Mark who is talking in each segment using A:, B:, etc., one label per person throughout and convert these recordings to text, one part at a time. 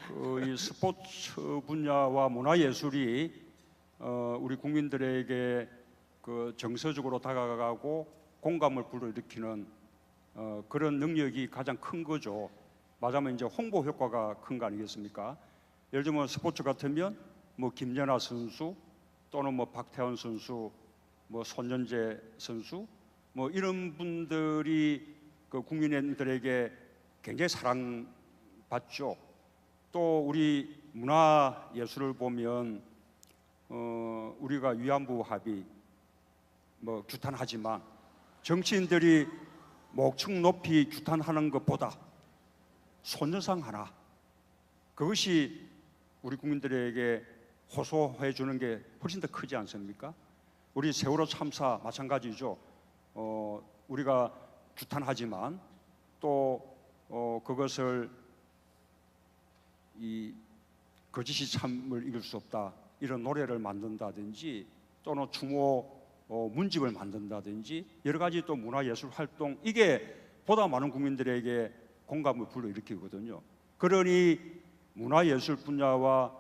A: 이 스포츠 분야와 문화예술이 우리 국민들에게 그 정서적으로 다가가고 공감을 불러일으키는 그런 능력이 가장 큰 거죠. 말하자면 이제 홍보 효과가 큰 거 아니겠습니까? 예를 들면 스포츠 같으면 뭐 김연아 선수 또는 뭐 박태환 선수, 뭐 손현재 선수, 뭐 이런 분들이 그 국민들에게 굉장히 사랑받죠. 또 우리 문화 예술을 보면 우리가 위안부 합의 뭐 규탄하지만 정치인들이 목청 높이 규탄하는 것보다 소녀상 하나, 그것이 우리 국민들에게 호소해 주는 게 훨씬 더 크지 않습니까? 우리 세월호 참사 마찬가지죠. 우리가 규탄하지만 또 그것을 이 거짓이 참을 이길 수 없다 이런 노래를 만든다든지 또는 추모 문집을 만든다든지 여러 가지 또 문화예술 활동, 이게 보다 많은 국민들에게 공감을 불러일으키거든요. 그러니 문화예술 분야와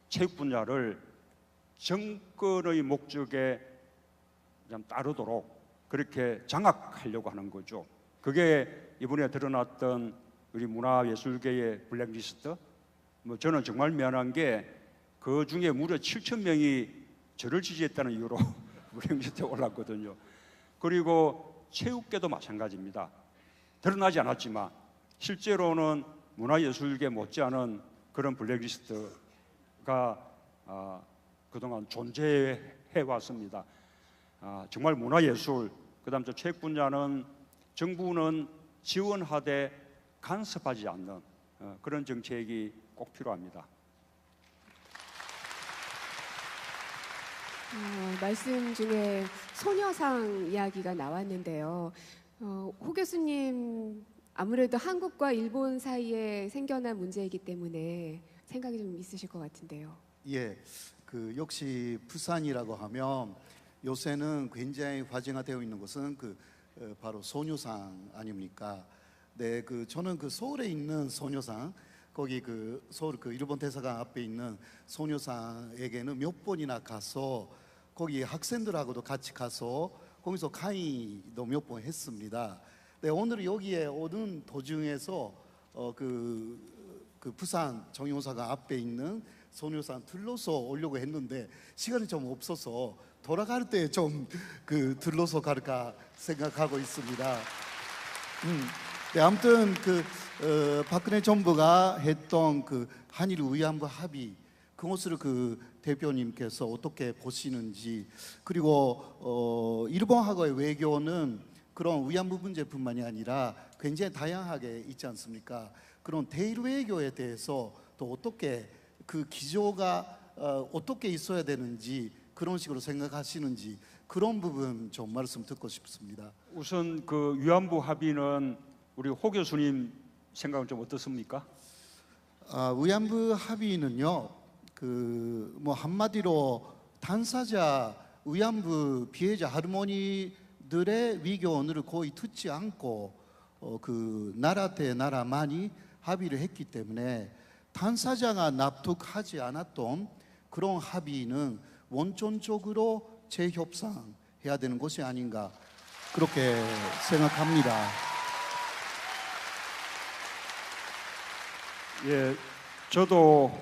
A: 체육 분야를 정권의 목적에 좀 따르도록 그렇게 장악하려고 하는 거죠. 그게 이번에 드러났던 우리 문화예술계의 블랙리스트. 뭐 저는 정말 미안한 게 그 중에 무려 7,000명이 저를 지지했다는 이유로 블랙리스트에 올랐거든요. 그리고 체육계도 마찬가지입니다. 드러나지 않았지만 실제로는 문화예술계 못지않은 그런 블랙리스트가 그동안 존재해 왔습니다. 정말 문화예술, 그다음 저 체육 분야는 정부는 지원하되 간섭하지 않는 그런 정책이 꼭 필요합니다.
B: 말씀 중에 소녀상 이야기가 나왔는데요. 호 교수님, 아무래도 한국과 일본 사이에 생겨난 문제이기 때문에 생각이 좀 있으실 것 같은데요.
C: 예, 그 역시 부산이라고 하면 요새는 굉장히 화제화되어 있는 것은 바로 소녀상 아닙니까? 네, 저는 서울에 있는 소녀상, 거기 서울 일본 대사관 앞에 있는 소녀상에게는 몇 번이나 가서 거기 학생들하고도 같이 가서 거기서 강의도 몇 번 했습니다. 네, 오늘 여기에 오는 도중에서 부산 정용사관 앞에 있는 소녀상 들러서 오려고 했는데 시간이 좀 없어서 돌아갈 때 좀 들러서 갈까 생각하고 있습니다. 네, 아무튼 박근혜 정부가 했던 한일 위안부 합의, 그것을 대표님께서 어떻게 보시는지, 그리고 일본하고의 외교는 그런 위안부 문제뿐만이 아니라 굉장히 다양하게 있지 않습니까? 그런 대일 외교에 대해서 또 어떻게 기조가 어떻게 있어야 되는지 그런 식으로 생각하시는지, 그런 부분 좀 말씀 듣고 싶습니다.
A: 우선 위안부 합의는 우리 호 교수님 생각은 좀 어떻습니까?
C: 위안부 합의는요, 뭐 한마디로 당사자 위안부 피해자 할머니들의 위교원을 거의 듣지 않고 나라 대 나라만이 합의를 했기 때문에 당사자가 납득하지 않았던 그런 합의는 원천적으로 재협상해야 되는 것이 아닌가, 그렇게 생각합니다.
A: 예, 저도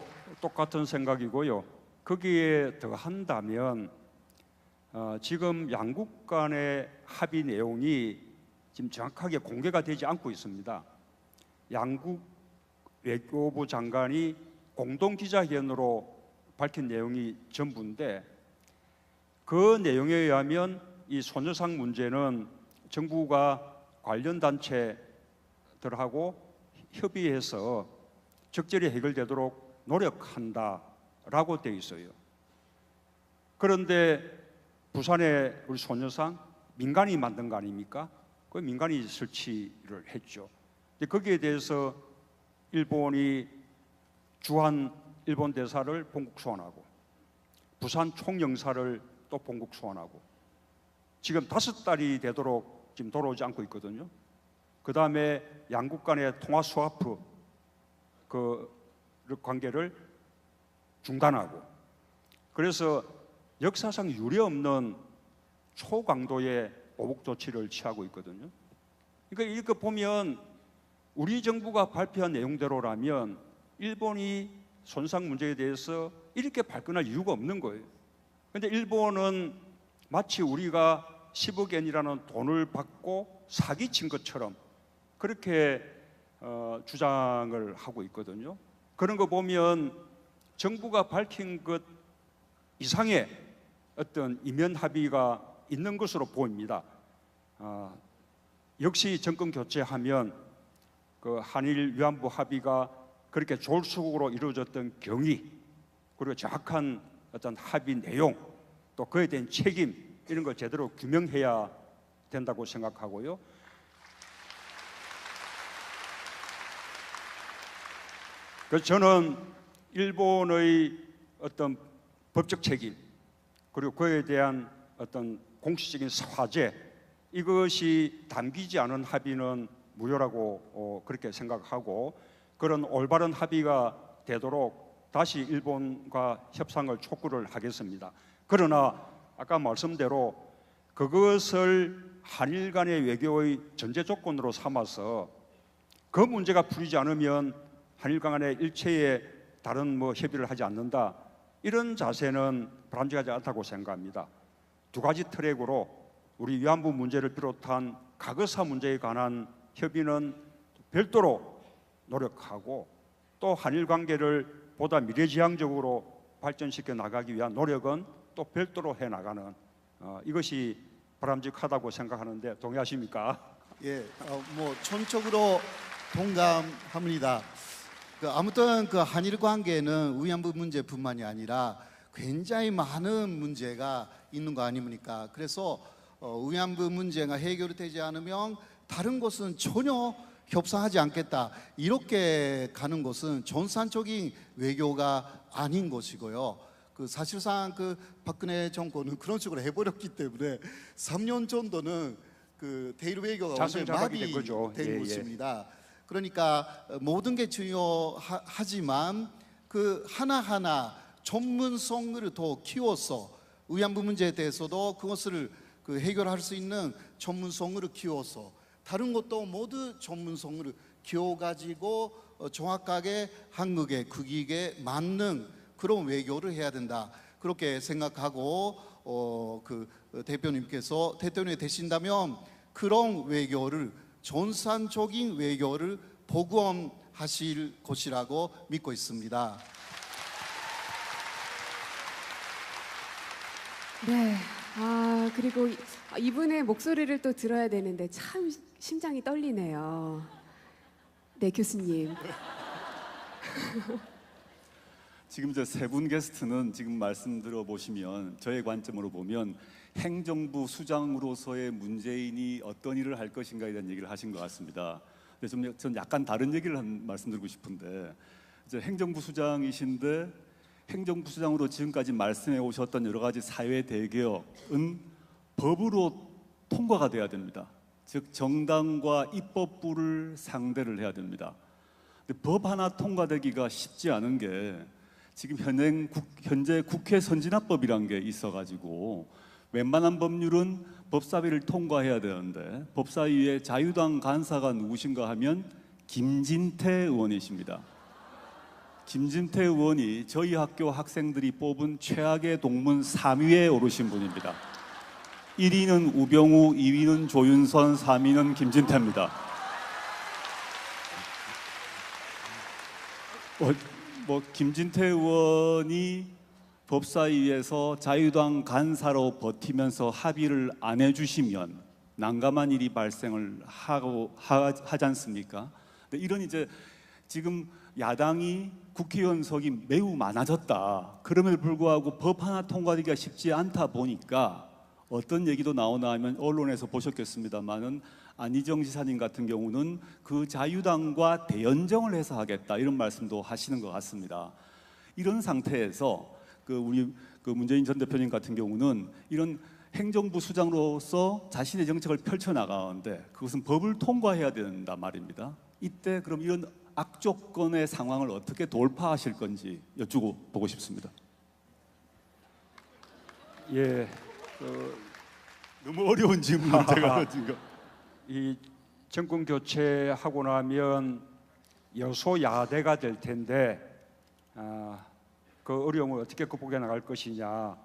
A: 똑같은 생각이고요. 거기에 더 한다면 지금 양국 간의 합의 내용이 지금 정확하게 공개가 되지 않고 있습니다. 양국 외교부 장관이 공동 기자회견으로 밝힌 내용이 전부인데, 그 내용에 의하면 이 소녀상 문제는 정부가 관련 단체들하고 협의해서 적절히 해결되도록 노력한다라고 되어 있어요. 그런데 부산의 우리 소녀상 민간이 만든 거 아닙니까? 그 민간이 설치를 했죠. 근데 거기에 대해서 일본이 주한 일본 대사를 본국 소환하고 부산 총영사를 또 본국 소환하고 지금 5달이 되도록 지금 돌아오지 않고 있거든요. 그 다음에 양국 간의 통화 스와프 관계를 중단하고, 그래서 역사상 유례없는 초강도의 보복 조치를 취하고 있거든요. 그러니까 이렇게 보면 우리 정부가 발표한 내용대로라면 일본이 손상 문제에 대해서 이렇게 발끈할 이유가 없는 거예요. 그런데 일본은 마치 우리가 10억 엔이라는 돈을 받고 사기친 것처럼 그렇게 주장을 하고 있거든요. 그런 거 보면 정부가 밝힌 것 이상의 어떤 이면 합의가 있는 것으로 보입니다. 역시 정권 교체하면 그 한일 위안부 합의가 그렇게 졸속으로 이루어졌던 경위, 그리고 정확한 어떤 합의 내용, 또 그에 대한 책임, 이런 걸 제대로 규명해야 된다고 생각하고요. 그래서 저는 일본의 어떤 법적 책임, 그리고 그에 대한 어떤 공식적인 사죄, 이것이 담기지 않은 합의는 무효라고 그렇게 생각하고, 그런 올바른 합의가 되도록 다시 일본과 협상을 촉구를 하겠습니다. 그러나 아까 말씀대로 그것을 한일 간의 외교의 전제 조건으로 삼아서 그 문제가 풀리지 않으면 한일 간의 일체의 다른 협의를 하지 않는다, 이런 자세는 바람직하지 않다고 생각합니다. 두 가지 트랙으로 우리 위안부 문제를 비롯한 과거사 문제에 관한 협의는 별도로 노력하고, 또 한일 관계를 보다 미래지향적으로 발전시켜 나가기 위한 노력은 또 별도로 해 나가는, 이것이 바람직하다고 생각하는데 동의하십니까?
C: 예, 전적으로 동감합니다. 아무튼 한일 관계는 위안부 문제뿐만이 아니라 굉장히 많은 문제가 있는 거 아닙니까? 그래서 위안부 문제가 해결되지 않으면 다른 것은 전혀 협상하지 않겠다, 이렇게 가는 것은 전산적인 외교가 아닌 것이고요. 사실상 박근혜 정권은 그런 식으로 해버렸기 때문에 3년 정도는 대일 외교가 완전히
A: 자승자박이
C: 마비된 것입니다. 그러니까 모든 게 중요하지만 하나하나 전문성을 더 키워서 위안부 문제에 대해서도 그것을 해결할 수 있는 전문성을 키워서 다른 것도 모두 전문성을 키워가지고 정확하게 한국의 국익에 맞는 그런 외교를 해야 된다, 그렇게 생각하고 대표님께서 대통령이 되신다면 그런 외교를, 전산적인 외교를 복원하실 것이라고 믿고 있습니다.
B: 네. 그리고 이분의 목소리를 또 들어야 되는데 참 심장이 떨리네요. 네, 교수님.
D: 지금 저 세 분 게스트는 지금 말씀 들어보시면 저의 관점으로 보면 행정부 수장으로서의 문재인이 어떤 일을 할 것인가에 대한 얘기를 하신 것 같습니다. 근데 전 약간 다른 얘기를 말씀드리고 싶은데, 이제 행정부 수장이신데 행정부 수장으로 지금까지 말씀해 오셨던 여러 가지 사회 대개혁은 법으로 통과가 돼야 됩니다. 즉 정당과 입법부를 상대를 해야 됩니다. 근데 법 하나 통과되기가 쉽지 않은 게 지금 현재 국회 선진화법이란 게 있어가지고 웬만한 법률은 법사위를 통과해야 되는데, 법사위의 자유당 간사가 누구신가 하면 김진태 의원이십니다. 김진태 의원이 저희 학교 학생들이 뽑은 최악의 동문 3위에 오르신 분입니다. 1위는 우병우, 2위는 조윤선, 3위는 김진태입니다. 김진태 의원이 법사위에서 자유당 간사로 버티면서 합의를 안 해주시면 난감한 일이 발생을 하지 않습니까? 근데 이런 이제 지금 야당이 국회의원석이 매우 많아졌다, 그럼에도 불구하고 법 하나 통과되기가 쉽지 않다 보니까 어떤 얘기도 나오나 하면 언론에서 보셨겠습니다만은 안희정 지사님 같은 경우는 그 자유당과 대연정을 해서 하겠다, 이런 말씀도 하시는 것 같습니다. 이런 상태에서 우리 문재인 전 대표님 같은 경우는 이런 행정부 수장으로서 자신의 정책을 펼쳐 나가는데 그것은 법을 통과해야 된다 말입니다. 이때 그럼 이런 악조건의 상황을 어떻게 돌파하실 건지 여쭈고 싶습니다.
A: 예,
D: 너무 어려운 질문을 제가 지금.
A: 이 정권 교체하고 나면 여소야대가 될 텐데 그 어려움을 어떻게 극복해 나갈 것이냐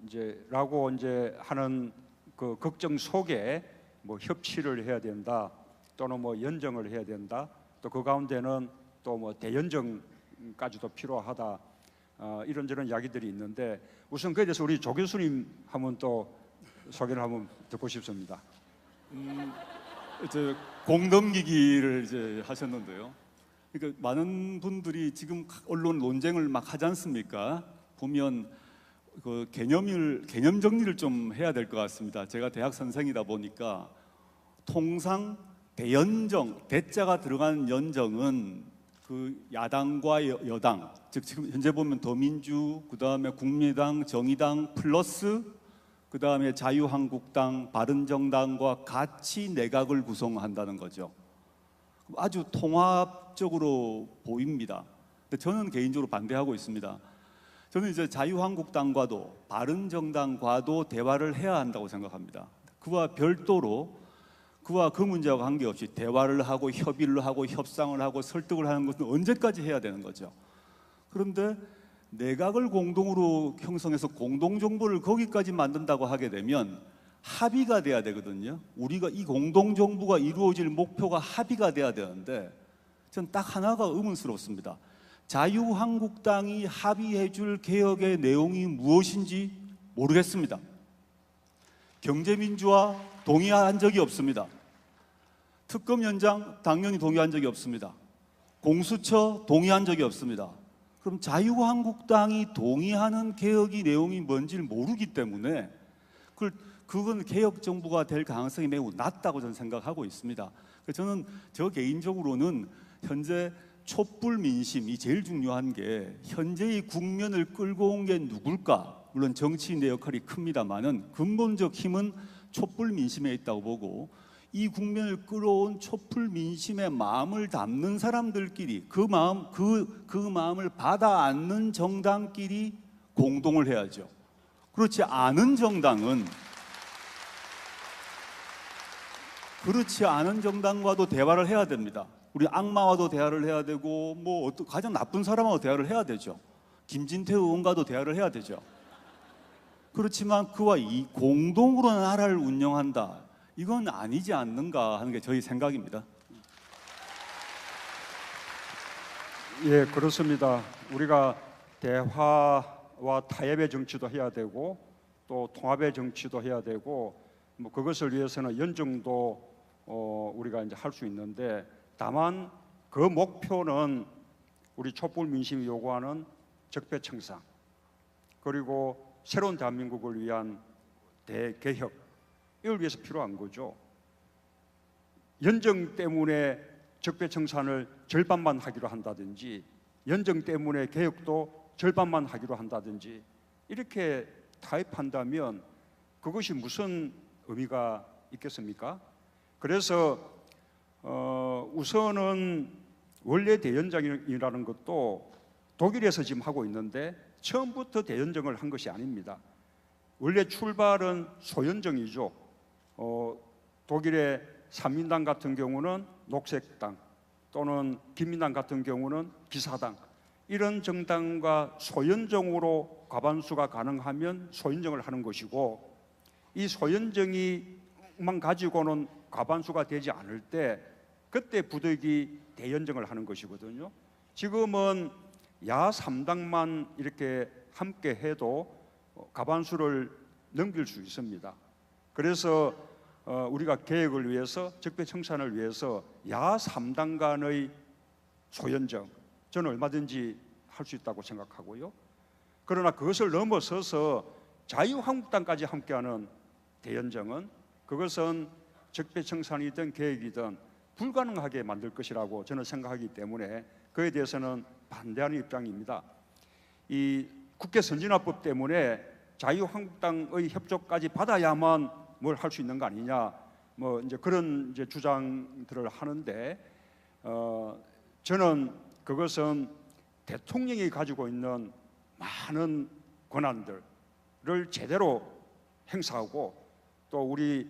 A: 이제라고 이제 하는 그 걱정 속에 뭐 협치를 해야 된다 또는 뭐 연정을 해야 된다 또 그 가운데는 또 뭐 대연정까지도 필요하다 이런저런 이야기들이 있는데 우선 그에 대해서 우리 조 교수님 한번 또 소개를 한번 듣고 싶습니다.
D: 이제 공 넘기기를 이제 하셨는데요. 그러니까 많은 분들이 지금 언론 논쟁을 막 하지 않습니까? 보면 그 개념 정리를 좀 해야 될 것 같습니다. 제가 대학 선생이다 보니까 통상 대연정, 대자가 들어간 연정은 그 야당과 여당, 즉 지금 현재 보면 더민주, 그 다음에 국민의당, 정의당 플러스 그 다음에 자유한국당, 바른정당과 같이 내각을 구성한다는 거죠. 아주 통합적으로 보입니다. 근데 저는 개인적으로 반대하고 있습니다. 저는 이제 자유한국당과도 바른정당과도 대화를 해야 한다고 생각합니다. 그와 별도로 그와 그 문제와 관계없이 대화를 하고 협의를 하고 협상을 하고 설득을 하는 것은 언제까지 해야 되는 거죠. 그런데 내각을 공동으로 형성해서 공동정부를 거기까지 만든다고 하게 되면 합의가 돼야 되거든요. 우리가 이 공동정부가 이루어질 목표가 합의가 돼야 되는데 전 딱 하나가 의문스럽습니다. 자유한국당이 합의해줄 개혁의 내용이 무엇인지 모르겠습니다. 경제민주화 동의한 적이 없습니다. 특검 연장 당연히 동의한 적이 없습니다. 공수처 동의한 적이 없습니다. 그럼 자유한국당이 동의하는 개혁의 내용이 뭔지를 모르기 때문에 그건 개혁 정부가 될 가능성이 매우 낮다고 저는 생각하고 있습니다. 그래서 저는 저 개인적으로는 현재 촛불 민심이 제일 중요한 게 현재의 국면을 끌고 온 게 누굴까? 물론 정치인의 역할이 큽니다만은 근본적 힘은 촛불 민심에 있다고 보고 이 국면을 끌어온 촛불 민심의 마음을 담는 사람들끼리 그 마음을 받아 안는 정당끼리 공동을 해야죠. 그렇지 않은 정당과도 대화를 해야 됩니다. 우리 악마와도 대화를 해야 되고 뭐 가장 나쁜 사람하고 대화를 해야 되죠. 김진태 의원과도 대화를 해야 되죠. 그렇지만 그와 이 공동으로 나라를 운영한다. 이건 아니지 않는가 하는 게 저희 생각입니다.
A: 예, 그렇습니다. 우리가 대화와 타협의 정치도 해야 되고 또 통합의 정치도 해야 되고 뭐 그것을 위해서는 연정도 우리가 이제 할 수 있는데 다만 그 목표는 우리 촛불 민심이 요구하는 적폐청산 그리고 새로운 대한민국을 위한 대개혁 이걸 위해서 필요한 거죠. 연정 때문에 적폐청산을 절반만 하기로 한다든지 연정 때문에 개혁도 절반만 하기로 한다든지 이렇게 타협한다면 그것이 무슨 의미가 있겠습니까? 그래서 우선은 원래 대연정이라는 것도 독일에서 지금 하고 있는데 처음부터 대연정을 한 것이 아닙니다. 원래 출발은 소연정이죠. 독일의 삼민당 같은 경우는 녹색당 또는 김민당 같은 경우는 기사당 이런 정당과 소연정으로 과반수가 가능하면 소연정을 하는 것이고 이 소연정이만 가지고는 과반수가 되지 않을 때 그때 부득이 대연정을 하는 것이거든요. 지금은 야 3당만 이렇게 함께 해도 과반수를 넘길 수 있습니다. 그래서 우리가 개혁을 위해서 적폐청산을 위해서 야 3당 간의 소연정 저는 얼마든지 할 수 있다고 생각하고요. 그러나 그것을 넘어서서 자유한국당까지 함께하는 대연정은 그것은 적폐청산이든 개혁이든 불가능하게 만들 것이라고 저는 생각하기 때문에 그에 대해서는 반대하는 입장입니다. 이 국회 선진화법 때문에 자유한국당의 협조까지 받아야만 뭘 할 수 있는 거 아니냐, 뭐 이제 그런 이제 주장들을 하는데 저는 그것은 대통령이 가지고 있는 많은 권한들을 제대로 행사하고 또 우리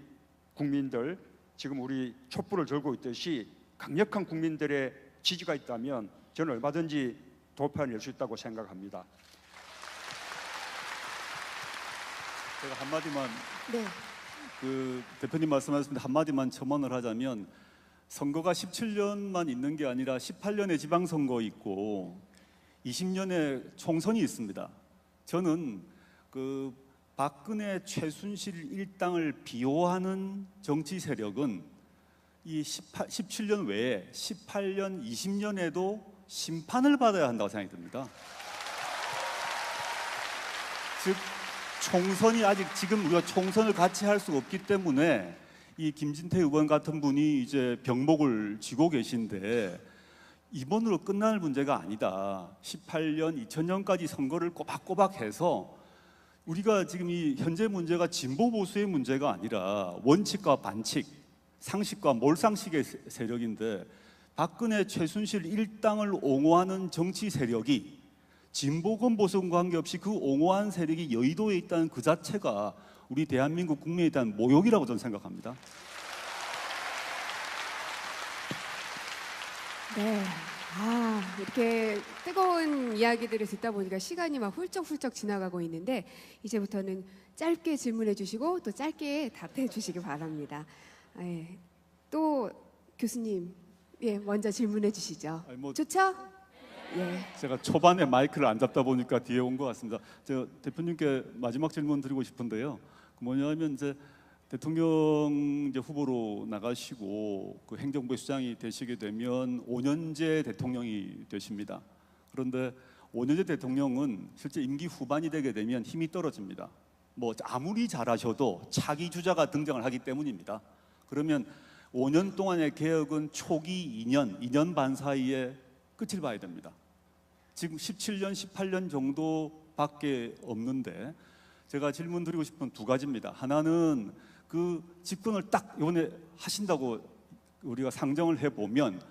A: 국민들 지금 우리 촛불을 들고 있듯이 강력한 국민들의 지지가 있다면 저는 얼마든지 도표낼 수 있다고 생각합니다.
D: 제가 한마디만
B: 네.
D: 그 대표님 말씀하셨는데 한마디만 첨언을 하자면 선거가 17년만 있는 게 아니라 18년에 지방선거 있고 20년에 총선이 있습니다. 저는 그 박근혜 최순실 일당을 비호하는 정치 세력은 이 17년 외에 18년, 20년에도 심판을 받아야 한다고 생각이 듭니다. 즉 총선이 아직 지금 우리가 총선을 같이 할 수가 없기 때문에 이 김진태 의원 같은 분이 이제 병목을 쥐고 계신데 이번으로 끝날 문제가 아니다. 18년, 2000년까지 선거를 꼬박꼬박 해서 우리가 지금 이 현재 문제가 진보 보수의 문제가 아니라 원칙과 반칙, 상식과 몰상식의 세력인데 박근혜 최순실 일당을 옹호하는 정치 세력이 진보건 보수건 관계없이 그 옹호한 세력이 여의도에 있다는 그 자체가 우리 대한민국 국민에 대한 모욕이라고 저는 생각합니다.
B: 네. 이렇게 뜨거운 이야기들을 듣다 보니까 시간이 막 훌쩍훌쩍 지나가고 있는데 이제부터는 짧게 질문해 주시고 또 짧게 답해 주시기 바랍니다. 예. 또 교수님, 예, 먼저 질문해 주시죠.
D: 아니, 뭐
B: 좋죠? 예.
D: 제가 초반에 마이크를 안 잡다 보니까 뒤에 온 것 같습니다. 제가 대표님께 마지막 질문 드리고 싶은데요. 그 뭐냐면 이제 대통령 이제 후보로 나가시고 그 행정부의 수장이 되시게 되면 5년제 대통령이 되십니다. 그런데 5년제 대통령은 실제 임기 후반이 되게 되면 힘이 떨어집니다. 뭐 아무리 잘하셔도 차기 주자가 등장을 하기 때문입니다. 그러면 5년 동안의 개혁은 초기 2년 반 사이에 끝을 봐야 됩니다. 지금 17년, 18년 정도밖에 없는데 제가 질문 드리고 싶은 두 가지입니다. 하나는 그 집권을 딱 이번에 하신다고 우리가 상정을 해보면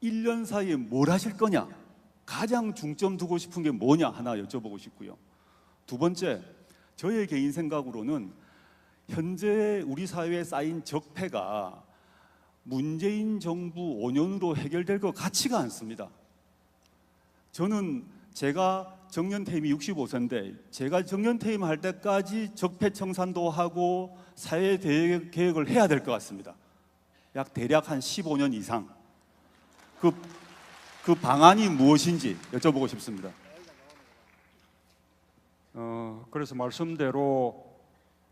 D: 1년 사이에 뭘 하실 거냐, 가장 중점 두고 싶은 게 뭐냐 하나 여쭤보고 싶고요. 두 번째, 저의 개인 생각으로는 현재 우리 사회에 쌓인 적폐가 문재인 정부 5년으로 해결될 것 같지가 않습니다. 저는 제가 정년퇴임이 65세인데 제가 정년퇴임 할 때까지 적폐 청산도 하고 사회 개혁을 해야 될 것 같습니다. 대략 한 15년 이상. 그 방안이 무엇인지 여쭤보고 싶습니다.
A: 그래서 말씀대로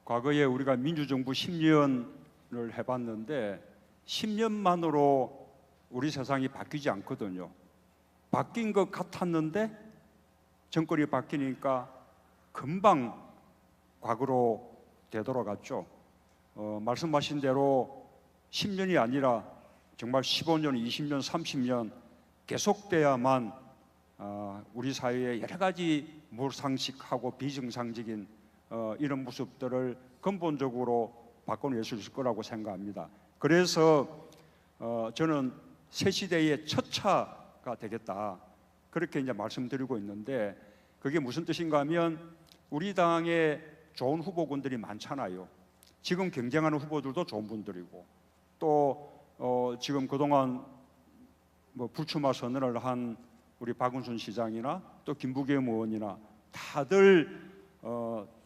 A: 과거에 우리가 민주정부 10년을 해봤는데 10년만으로 우리 세상이 바뀌지 않거든요. 바뀐 것 같았는데 정권이 바뀌니까 금방 과거로 되돌아갔죠. 말씀하신 대로 10년이 아니라 정말 15년, 20년, 30년 계속돼야만 우리 사회의 여러 가지 무상식하고 비정상적인 이런 모습들을 근본적으로 바꿔낼 수 있을 거라고 생각합니다. 그래서 저는 새 시대의 첫 차가 되겠다, 그렇게 이제 말씀드리고 있는데, 그게 무슨 뜻인가 하면 우리 당에 좋은 후보군들이 많잖아요. 지금 경쟁하는 후보들도 좋은 분들이고, 또 지금 그동안 뭐 불출마 선언을 한 우리 박은순 시장이나 또 김부겸 의원이나 다들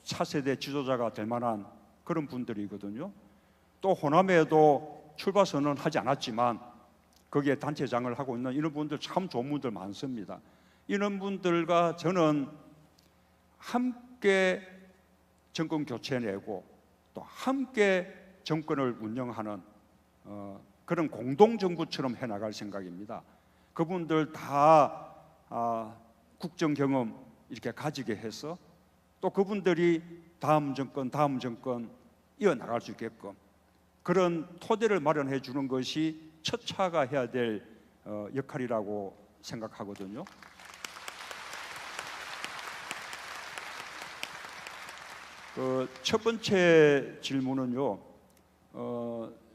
A: 차세대 지도자가 될 만한 그런 분들이거든요. 또 호남에도 출마 선언하지 않았지만 거기에 단체장을 하고 있는 이런 분들, 참 좋은 분들 많습니다. 이런 분들과 저는 함께 정권 교체내고 또 함께 정권을 운영하는 그런 공동정부처럼 해나갈 생각입니다. 그분들 다 국정 경험 이렇게 가지게 해서 또 그분들이 다음 정권 이어나갈 수 있게끔 그런 토대를 마련해 주는 것이 첫 차가 해야 될 역할이라고 생각하거든요. 첫 번째 질문은요,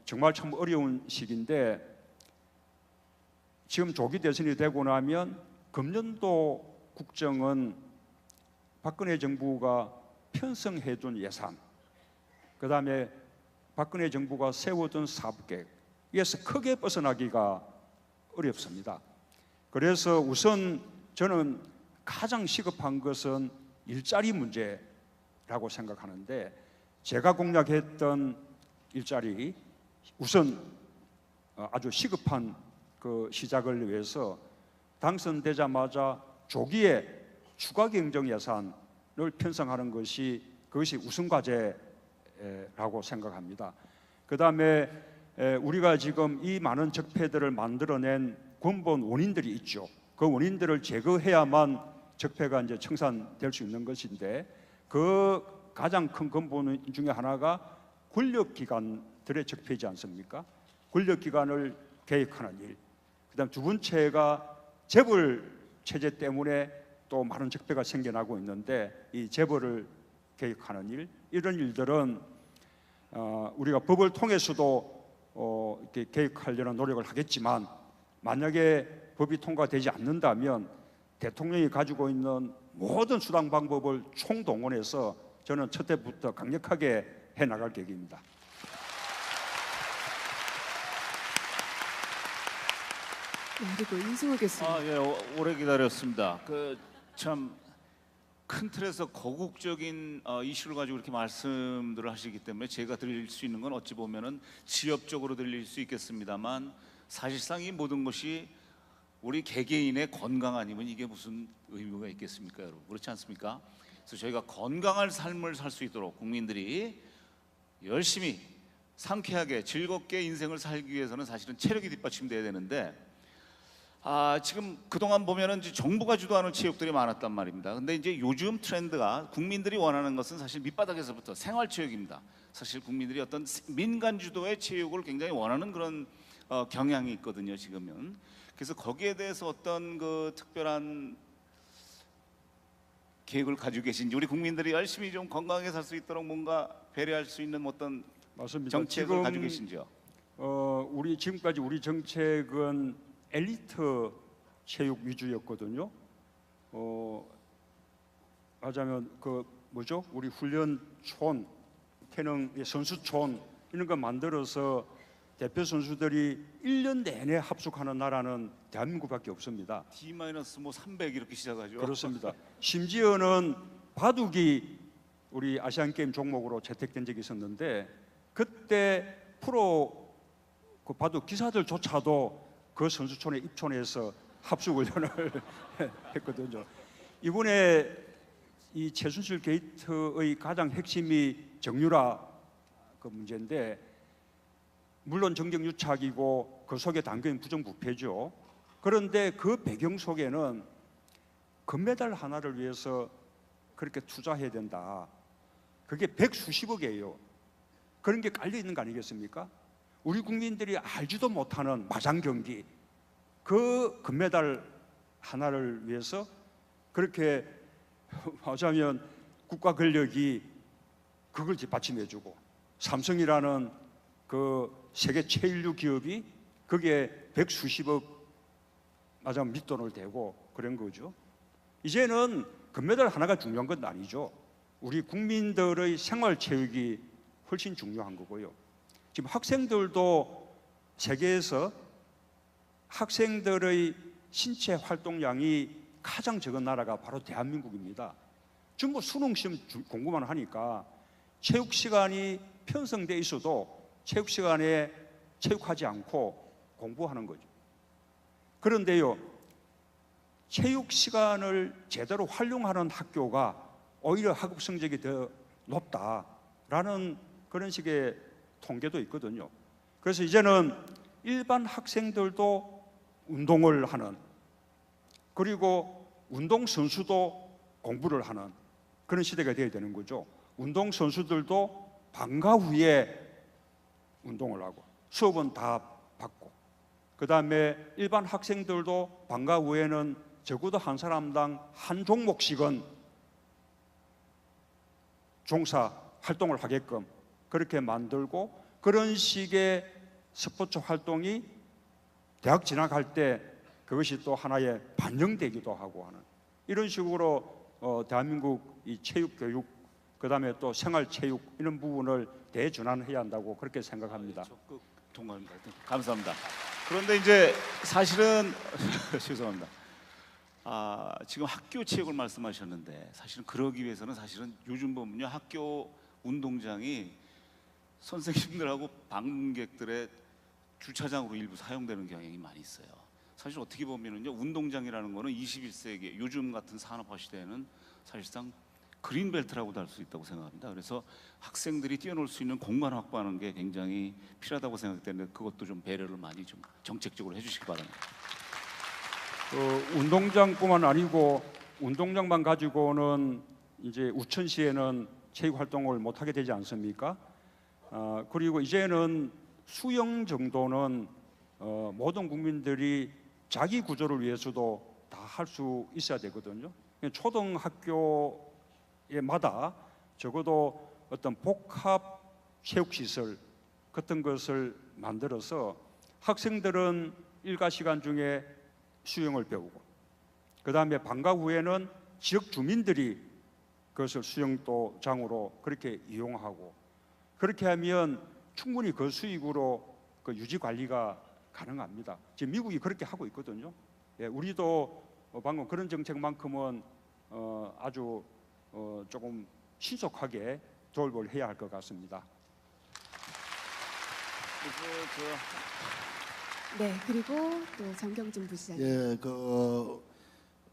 A: 정말 참 어려운 시기인데 지금 조기 대선이 되고 나면 금년도 국정은 박근혜 정부가 편성해둔 예산, 그다음에 박근혜 정부가 세워둔 사업계획에서 크게 벗어나기가 어렵습니다. 그래서 우선 저는 가장 시급한 것은 일자리 문제라고 생각하는데, 제가 공약했던 일자리 우선 아주 시급한 그 시작을 위해서 당선되자마자 조기에 추가 경정 예산을 편성하는 것이 그것이 우선 과제라고 생각합니다. 그다음에 우리가 지금 이 많은 적폐들을 만들어낸 근본 원인들이 있죠. 그 원인들을 제거해야만 적폐가 이제 청산될 수 있는 것인데, 그 가장 큰 근본 중에 하나가 권력기관들의 적폐이지 않습니까? 권력기관을 개혁하는 일. 그다음 두 번째가 재벌 체제 때문에 또 많은 적폐가 생겨나고 있는데, 이 재벌을 개혁하는 일, 이런 일들은 우리가 법을 통해서도 이렇게 개혁하려는 노력을 하겠지만, 만약에 법이 통과되지 않는다면 대통령이 가지고 있는 모든 수단 방법을 총동원해서 저는 첫 해부터 강력하게 해나갈 계획입니다.
B: 네, 그리고 이승우 교수님.
E: 예, 오래 기다렸습니다. 참 큰 틀에서 거국적인 이슈를 가지고 이렇게 말씀들을 하시기 때문에 제가 드릴 수 있는 건 어찌 보면은 지엽적으로 들릴 수 있겠습니다만, 사실상 이 모든 것이 우리 개개인의 건강 아니면 이게 무슨 의미가 있겠습니까, 여러분? 그렇지 않습니까? 그래서 저희가 건강한 삶을 살 수 있도록 국민들이 열심히 상쾌하게 즐겁게 인생을 살기 위해서는 사실은 체력이 뒷받침돼야 되는데, 지금 그동안 보면은 이제 정부가 주도하는 체육들이 많았단 말입니다. 근데 이제 요즘 트렌드가 국민들이 원하는 것은 사실 밑바닥에서부터 생활체육입니다. 사실 국민들이 어떤 민간 주도의 체육을 굉장히 원하는 그런 경향이 있거든요, 지금은. 그래서 거기에 대해서 어떤 그 특별한 계획을 가지고 계신지, 우리 국민들이 열심히 좀 건강하게 살 수 있도록 뭔가 배려할 수 있는 어떤
A: 맞습니다.
E: 정책을
A: 지금
E: 가지고 계신지요?
A: 우리 지금까지 우리 정책은 엘리트 체육 위주였거든요. 하자면 우리 훈련촌, 태능 선수촌 이런 거 만들어서 대표 선수들이 1년 내내 합숙하는 나라는 대한민국밖에 없습니다.
E: D-300 이렇게 시작하죠.
A: 그렇습니다. 심지어는 바둑이 우리 아시안 게임 종목으로 채택된 적이 있었는데, 그때 프로 그 바둑 기사들조차도 그 선수촌에 입촌해서 합숙 훈련을 했거든요. 이번에 이 최순실 게이트의 가장 핵심이 정유라 그 문제인데, 물론 정경유착이고 그 속에 담긴 부정부패죠. 그런데 그 배경 속에는 금메달 하나를 위해서 그렇게 투자해야 된다. 그게 백수십억이에요. 그런 게 깔려 있는 거 아니겠습니까? 우리 국민들이 알지도 못하는 마장 경기, 그 금메달 하나를 위해서 그렇게 하자면 국가 권력이 그걸 뒷받침해주고, 삼성이라는 그 세계 최일류 기업이 그게 백수십억 맞아면 밑돈을 대고 그런 거죠. 이제는 금메달 하나가 중요한 건 아니죠. 우리 국민들의 생활체육이 훨씬 중요한 거고요. 지금 학생들도 세계에서 학생들의 신체 활동량이 가장 적은 나라가 바로 대한민국입니다. 전부 수능 시험 공부만 하니까 체육 시간이 편성돼 있어도 체육 시간에 체육하지 않고 공부하는 거죠. 그런데요, 체육 시간을 제대로 활용하는 학교가 오히려 학업 성적이 더 높다라는 그런 식의 통계도 있거든요. 그래서 이제는 일반 학생들도 운동을 하는, 그리고 운동 선수도 공부를 하는 그런 시대가 되어야 되는 거죠. 운동 선수들도 방과 후에 운동을 하고 수업은 다 받고, 그 다음에 일반 학생들도 방과 후에는 적어도 한 사람당 한 종목씩은 종사 활동을 하게끔 그렇게 만들고, 그런 식의 스포츠 활동이 대학 진학할 때 그것이 또 하나의 반영되기도 하고 하는 이런 식으로 대한민국 이 체육 교육 그다음에 또 생활 체육 이런 부분을 대전환해야 한다고 그렇게 생각합니다.
E: 적극 동감입니다. 감사합니다. 그런데 이제 사실은 죄송합니다. 지금 학교 체육을 말씀하셨는데 사실은 그러기 위해서는 사실은 요즘 보면요 학교 운동장이 선생님들하고 방문객들의 주차장으로 일부 사용되는 경향이 많이 있어요. 사실 어떻게 보면은요 운동장이라는 거는 21세기 요즘 같은 산업화 시대에는 사실상 그린벨트라고도 할 수 있다고 생각합니다. 그래서 학생들이 뛰어놀 수 있는 공간 확보하는 게 굉장히 필요하다고 생각되는데 그것도 좀 배려를 많이 좀 정책적으로 해주시기 바랍니다.
A: 운동장뿐만 아니고 운동장만 가지고는 이제 우천시에는 체육 활동을 못 하게 되지 않습니까? 그리고 이제는 수영 정도는 모든 국민들이 자기 구조를 위해서도 다 할 수 있어야 되거든요. 초등학교에마다 적어도 어떤 복합 체육 시설 같은 것을 만들어서 학생들은 일과 시간 중에 수영을 배우고 그 다음에 방과 후에는 지역 주민들이 그것을 수영장으로 그렇게 이용하고 그렇게 하면 충분히 그 수익으로 그 유지 관리가 가능합니다. 지금 미국이 그렇게 하고 있거든요. 예, 우리도 방금 그런 정책만큼은 아주 조금 신속하게 도입을 해야 할 것 같습니다.
B: 네, 그리고 또 정경진 부시장님.
C: 예,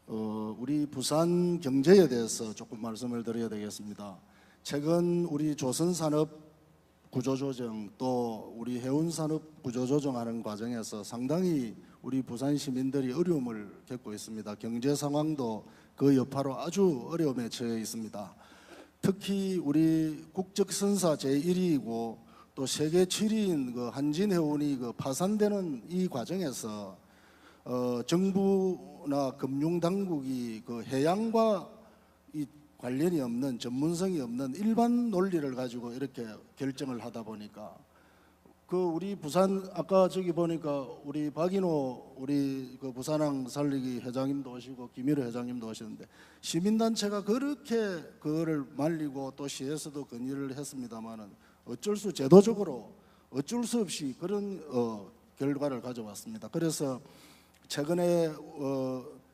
C: 우리 부산 경제에 대해서 조금 말씀을 드려야 되겠습니다. 최근 우리 조선산업 구조조정 또 우리 해운산업 구조조정하는 과정에서 상당히 우리 부산 시민들이 어려움을 겪고 있습니다. 경제 상황도 그 여파로 아주 어려움에 처해 있습니다. 특히 우리 국적선사 제1위이고 또 세계 7위인 그 한진해운이 그 파산되는 이 과정에서 정부나 금융당국이 그 해양과 이 관련이 없는 전문성이 없는 일반 논리를 가지고 이렇게 결정을 하다 보니까 그 우리 부산 아까 저기 보니까 우리 박인호 우리 그 부산항 살리기 회장님도 오시고 김일호 회장님도 오셨는데 시민단체가 그렇게 그거를 말리고 또 시에서도 건의를 했습니다마는 제도적으로 어쩔 수 없이 그런 결과를 가져왔습니다. 그래서 최근에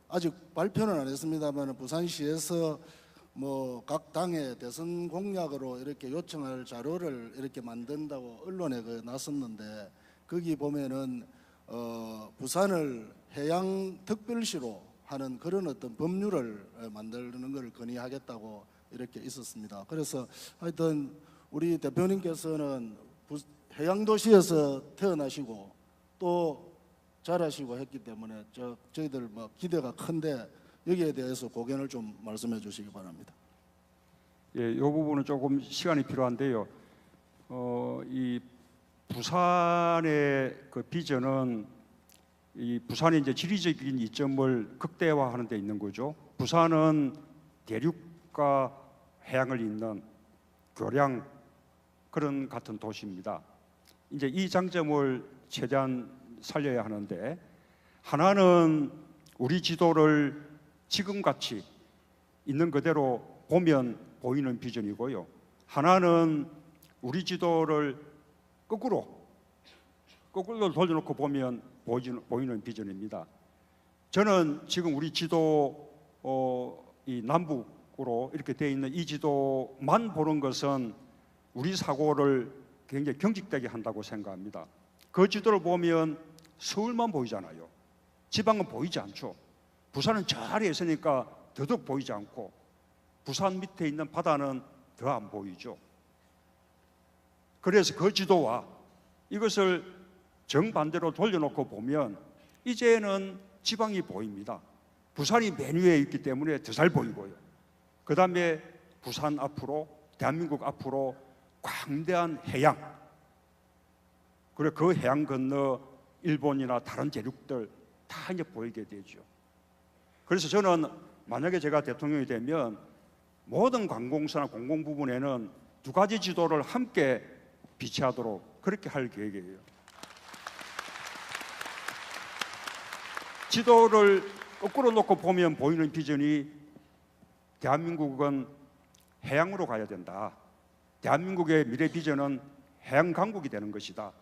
C: 아직 발표는 안 했습니다만 부산시에서 뭐 각 당의 대선 공약으로 이렇게 요청할 자료를 이렇게 만든다고 언론에 났었는데 거기 보면은 부산을 해양 특별시로 하는 그런 어떤 법률을 만드는 걸 건의하겠다고 이렇게 있었습니다. 그래서 하여튼 우리 대표님께서는 해양도시에서 태어나시고 또 자라시고 했기 때문에 저희들 뭐 기대가 큰데 여기에 대해서 고견을 좀 말씀해 주시기 바랍니다.
A: 예, 이 부분은 조금 시간이 필요한데요. 이 부산의 그 비전은 이 부산의 이제 지리적인 이점을 극대화하는 데 있는 거죠. 부산은 대륙과 해양을 잇는 교량 그런 같은 도시입니다. 이제 이 장점을 최대한 살려야 하는데 하나는 우리 지도를 지금같이 있는 그대로 보면 보이는 비전이고요. 하나는 우리 지도를 거꾸로 돌려놓고 보면 보이는 비전입니다. 저는 지금 우리 지도 이 남북으로 이렇게 되어 있는 이 지도만 보는 것은 우리 사고를 굉장히 경직되게 한다고 생각합니다. 그 지도를 보면 서울만 보이잖아요. 지방은 보이지 않죠. 부산은 저 아래에 있으니까 더더욱 보이지 않고 부산 밑에 있는 바다는 더 안 보이죠. 그래서 그 지도와 이것을 정반대로 돌려놓고 보면 이제는 지방이 보입니다. 부산이 맨 위에 있기 때문에 더 잘 보이고요. 그 다음에 부산 앞으로 대한민국 앞으로 광대한 해양 그리고 그 해양 건너 일본이나 다른 대륙들 다 이제 보이게 되죠. 그래서 저는 만약에 제가 대통령이 되면 모든 관공서나 공공 부분에는 두 가지 지도를 함께 비치하도록 그렇게 할 계획이에요. 지도를 거꾸로 놓고 보면 보이는 비전이 대한민국은 해양으로 가야 된다. 대한민국의 미래 비전은 해양 강국이 되는 것이다.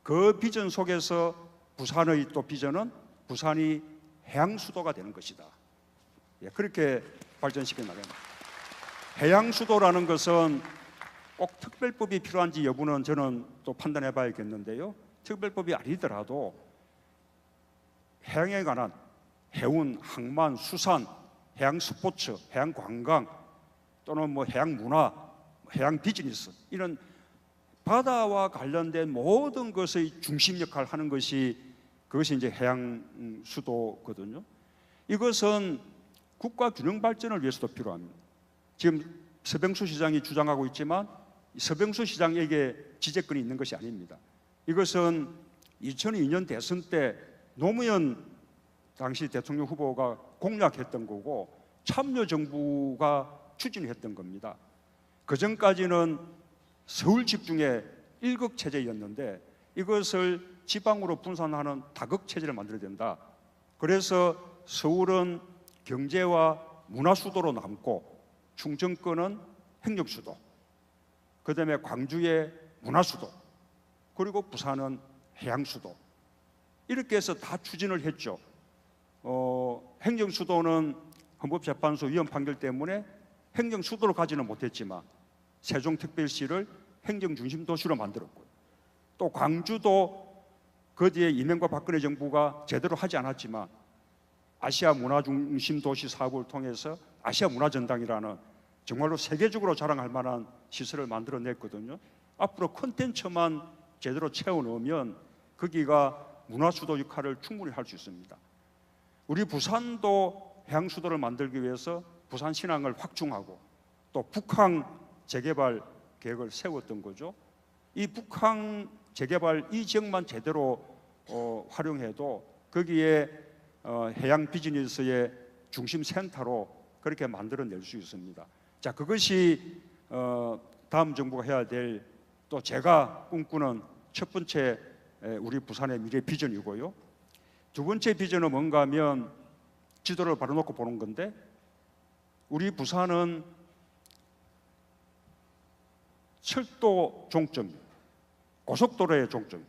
A: 그 비전 속에서 부산의 또 비전은 부산이 해양 수도가 되는 것이다. 예, 그렇게 발전시켜 나갑니다. 해양 수도라는 것은 꼭 특별법이 필요한지 여부는 저는 또 판단해 봐야겠는데요. 특별법이 아니더라도 해양에 관한 해운, 항만, 수산, 해양 스포츠, 해양 관광 또는 뭐 해양 문화, 해양 비즈니스 이런 바다와 관련된 모든 것의 중심 역할을 하는 것이 그것이 이제 해양 수도거든요. 이것은 국가 균형 발전을 위해서도 필요합니다. 지금 서병수 시장이 주장하고 있지만 서병수 시장에게 지재권이 있는 것이 아닙니다. 이것은 2002년 대선 때 노무현 당시 대통령 후보가 공약했던 거고 참여정부가 추진했던 겁니다. 그 전까지는 서울 집중의 일극 체제였는데 이것을 지방으로 분산하는 다극 체제를 만들어야 된다. 그래서 서울은 경제와 문화 수도로 남고 충청권은 행정 수도, 그 다음에 광주의 문화 수도, 그리고 부산은 해양 수도 이렇게 해서 다 추진을 했죠. 행정 수도는 헌법재판소 위헌 판결 때문에 행정 수도로 가지는 못했지만 세종특별시를 행정 중심 도시로 만들었고요. 또 광주도 그 뒤에 이명박 박근혜 정부가 제대로 하지 않았지만 아시아 문화 중심 도시 사업을 통해서 아시아 문화전당이라는 정말로 세계적으로 자랑할 만한 시설을 만들어냈거든요. 앞으로 콘텐츠만 제대로 채워 넣으면 거기가 문화 수도 역할을 충분히 할 수 있습니다. 우리 부산도 해양 수도를 만들기 위해서 부산 신항을 확충하고 또 북항 재개발 계획을 세웠던 거죠. 이 북항 재개발 이 지역만 제대로 활용해도 거기에 해양 비즈니스의 중심 센터로 그렇게 만들어낼 수 있습니다. 자, 그것이 다음 정부가 해야 될 또 제가 꿈꾸는 첫 번째 우리 부산의 미래 비전이고요. 두 번째 비전은 뭔가 하면 지도를 바로 놓고 보는 건데 우리 부산은 철도 종점, 고속도로의 종점,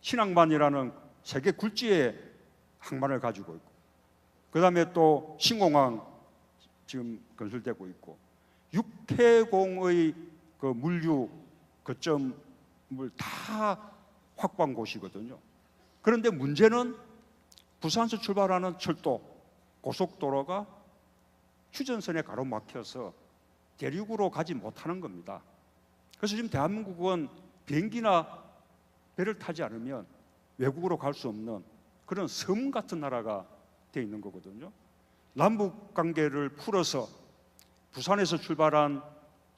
A: 신항만이라는 세계 굴지의 항만을 가지고 있고 그 다음에 또 신공항 지금 건설되고 있고 육해공의 그 물류 거점을 다 확보한 곳이거든요. 그런데 문제는 부산에서 출발하는 철도, 고속도로가 휴전선에 가로막혀서 대륙으로 가지 못하는 겁니다. 그래서 지금 대한민국은 비행기나 배를 타지 않으면 외국으로 갈 수 없는 그런 섬 같은 나라가 되어 있는 거거든요. 남북 관계를 풀어서 부산에서 출발한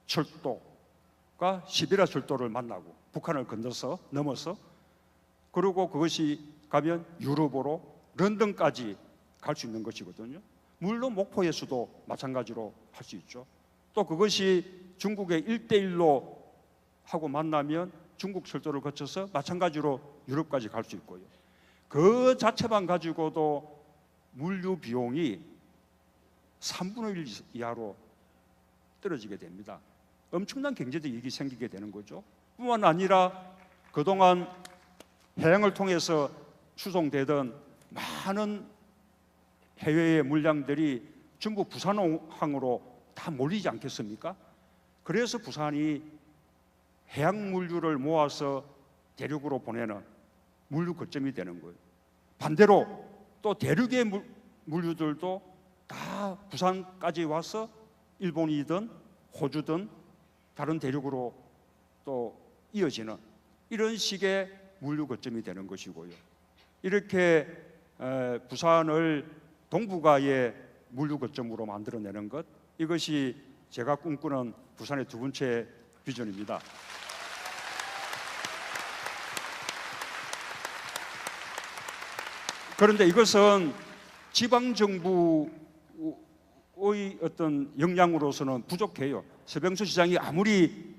A: 철도가 시베리아 철도를 만나고 북한을 건너서 넘어서 그리고 그것이 가면 유럽으로 런던까지 갈 수 있는 것이거든요. 물론 목포에서도 마찬가지로 할 수 있죠. 또 그것이 중국의 1대1로 하고 만나면 중국 철도를 거쳐서 마찬가지로 유럽까지 갈 수 있고요. 그 자체만 가지고도 물류 비용이 3분의 1 이하로 떨어지게 됩니다. 엄청난 경제적 이익이 생기게 되는 거죠. 뿐만 아니라 그동안 해양을 통해서 수송되던 많은 해외의 물량들이 전부 부산항으로 다 몰리지 않겠습니까? 그래서 부산이 해양 물류를 모아서 대륙으로 보내는 물류 거점이 되는 거예요. 반대로 또 대륙의 물류들도 다 부산까지 와서 일본이든 호주든 다른 대륙으로 또 이어지는 이런 식의 물류 거점이 되는 것이고요. 이렇게 부산을 동북아의 물류 거점으로 만들어내는 것, 이것이 제가 꿈꾸는 부산의 두 번째 비전입니다. 그런데 이것은 지방정부의 어떤 역량으로서는 부족해요. 서병수 시장이 아무리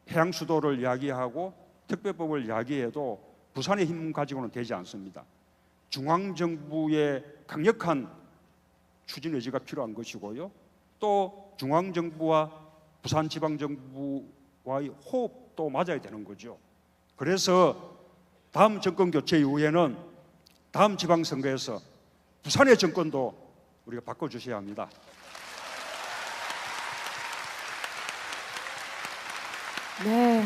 A: 해양수도를 이야기하고 특별법을 이야기해도 부산의 힘 가지고는 되지 않습니다. 중앙정부의 강력한 추진 의지가 필요한 것이고요. 또 중앙정부와 부산지방정부와의 호흡도 맞아야 되는 거죠. 그래서 다음 정권 교체 이후에는 다음 지방선거에서 부산의 정권도 우리가 바꿔주셔야 합니다.
B: 네,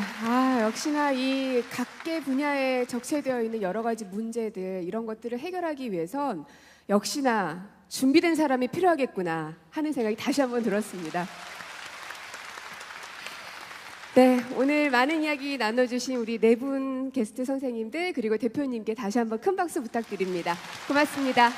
B: 역시나 이 각계 분야에 적체되어 있는 여러 가지 문제들 이런 것들을 해결하기 위해선 역시나 준비된 사람이 필요하겠구나 하는 생각이 다시 한번 들었습니다. 네, 오늘 많은 이야기 나눠주신 우리 네 분 게스트 선생님들 그리고 대표님께 다시 한번 큰 박수 부탁드립니다. 고맙습니다.